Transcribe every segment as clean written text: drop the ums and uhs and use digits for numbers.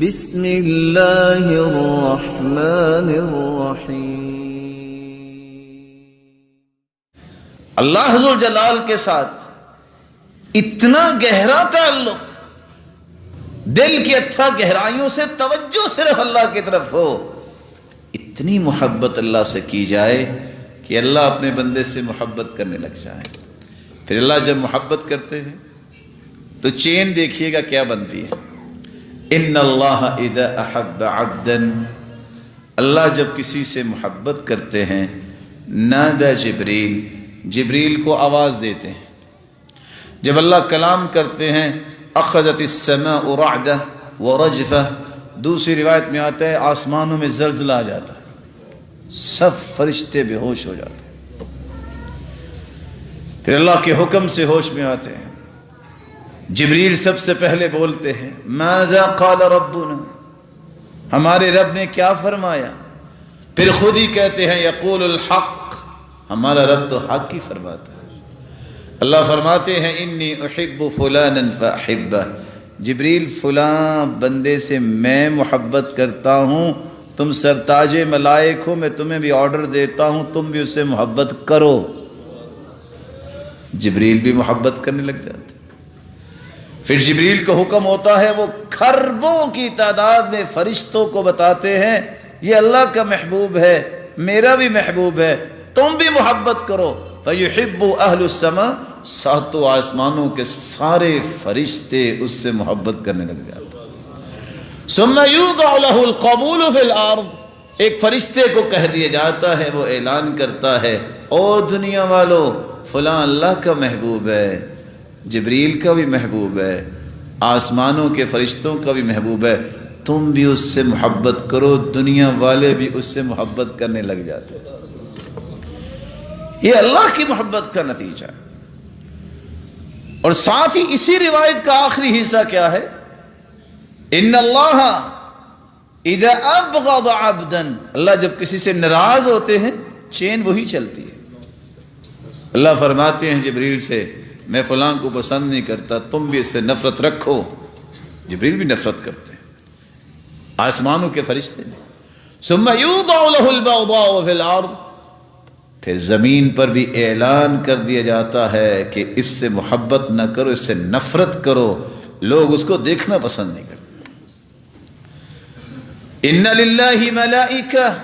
بسم اللہ الرحمن الرحیم۔ اللہ عز و جلال کے ساتھ اتنا گہرا تعلق، دل کی اتھا گہرائیوں سے توجہ صرف اللہ کی طرف ہو، اتنی محبت اللہ سے کی جائے کہ اللہ اپنے بندے سے محبت کرنے لگ جائے۔ پھر اللہ جب محبت کرتے ہیں تو چین دیکھیے گا کیا بنتی ہے۔ ان اللہ اذا احب عبدا، اللہ جب کسی سے محبت کرتے ہیں، نادى جبریل، جبریل کو آواز دیتے ہیں۔ جب اللہ کلام کرتے ہیں، اخذت السماء رعدہ ورجفہ، دوسری روایت میں آتا ہے آسمانوں میں زلزلہ آ جاتا ہے، سب فرشتے بے ہوش ہو جاتے ہیں۔ پھر اللہ کے حکم سے ہوش میں آتے ہیں۔ جبریل سب سے پہلے بولتے ہیں ماذا قال ربنا، ہمارے رب نے کیا فرمایا؟ پھر خود ہی کہتے ہیں یقول الحق، ہمارا رب تو حق ہی فرماتا ہے۔ اللہ فرماتے ہیں انی احب فلانا فاحبہ، جبریل فلاں بندے سے میں محبت کرتا ہوں، تم سرتاج ملائک ہو، میں تمہیں بھی آرڈر دیتا ہوں تم بھی اس سے محبت کرو۔ جبریل بھی محبت کرنے لگ جاتے۔ پھر جبریل کو حکم ہوتا ہے، وہ کھربوں کی تعداد میں فرشتوں کو بتاتے ہیں یہ اللہ کا محبوب ہے، میرا بھی محبوب ہے، تم بھی محبت کرو۔ فَيُحِبُّ أَهْلُ السَّمَاءِ، ساتوں آسمانوں کے سارے فرشتے اس سے محبت کرنے لگ جاتے ہیں۔ ثُمَّ يُوضَعُ لَهُ الْقَبُولُ فِي الْأَرْضِ، ایک فرشتے کو کہہ دیا جاتا ہے، وہ اعلان کرتا ہے او دنیا والو، فلاں اللہ کا محبوب ہے، جبریل کا بھی محبوب ہے، آسمانوں کے فرشتوں کا بھی محبوب ہے، تم بھی اس سے محبت کرو۔ دنیا والے بھی اس سے محبت کرنے لگ جاتے ہیں۔ یہ اللہ کی محبت کا نتیجہ ہے۔ اور ساتھ ہی اسی روایت کا آخری حصہ کیا ہے؟ ان اللہ اذا ابغض عبدا، اللہ جب کسی سے ناراض ہوتے ہیں چین وہی چلتی ہے۔ اللہ فرماتے ہیں جبریل سے میں فلاں کو پسند نہیں کرتا، تم بھی اس سے نفرت رکھو۔ جبریل بھی نفرت کرتے ہیں، آسمانوں کے فرشتے بھی۔ ثم یوضع له البغضاء فی الارض، پھر زمین پر بھی اعلان کر دیا جاتا ہے کہ اس سے محبت نہ کرو، اس سے نفرت کرو، لوگ اس کو دیکھنا پسند نہیں کرتے۔ ان للہ ملائکہ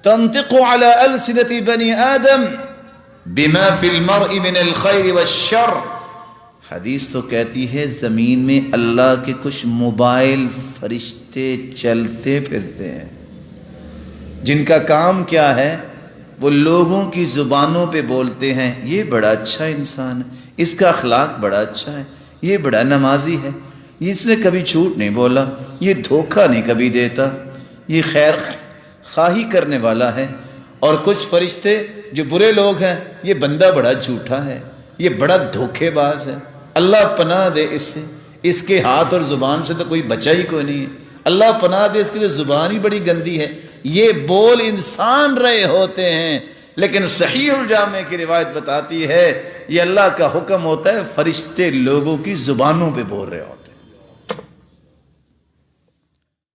تنطق علی السنۃ بنی آدم بما فی المرء من الخیر والشر، حدیث تو کہتی ہے زمین میں اللہ کے کچھ موبائل فرشتے چلتے پھرتے ہیں، جن کا کام کیا ہے؟ وہ لوگوں کی زبانوں پہ بولتے ہیں یہ بڑا اچھا انسان ہے، اس کا اخلاق بڑا اچھا ہے، یہ بڑا نمازی ہے، اس نے کبھی جھوٹ نہیں بولا، یہ دھوکہ نہیں کبھی دیتا، یہ خیر خواہی کرنے والا ہے۔ اور کچھ فرشتے جو برے لوگ ہیں، یہ بندہ بڑا جھوٹا ہے، یہ بڑا دھوکے باز ہے، اللہ پناہ دے اس سے، اس کے ہاتھ اور زبان سے تو کوئی بچا ہی کوئی نہیں ہے، اللہ پناہ دے اس کی جو زبان ہی بڑی گندی ہے۔ یہ بول انسان رہے ہوتے ہیں، لیکن صحیح الجامع کی روایت بتاتی ہے یہ اللہ کا حکم ہوتا ہے، فرشتے لوگوں کی زبانوں پہ بول رہے ہوتے ہیں۔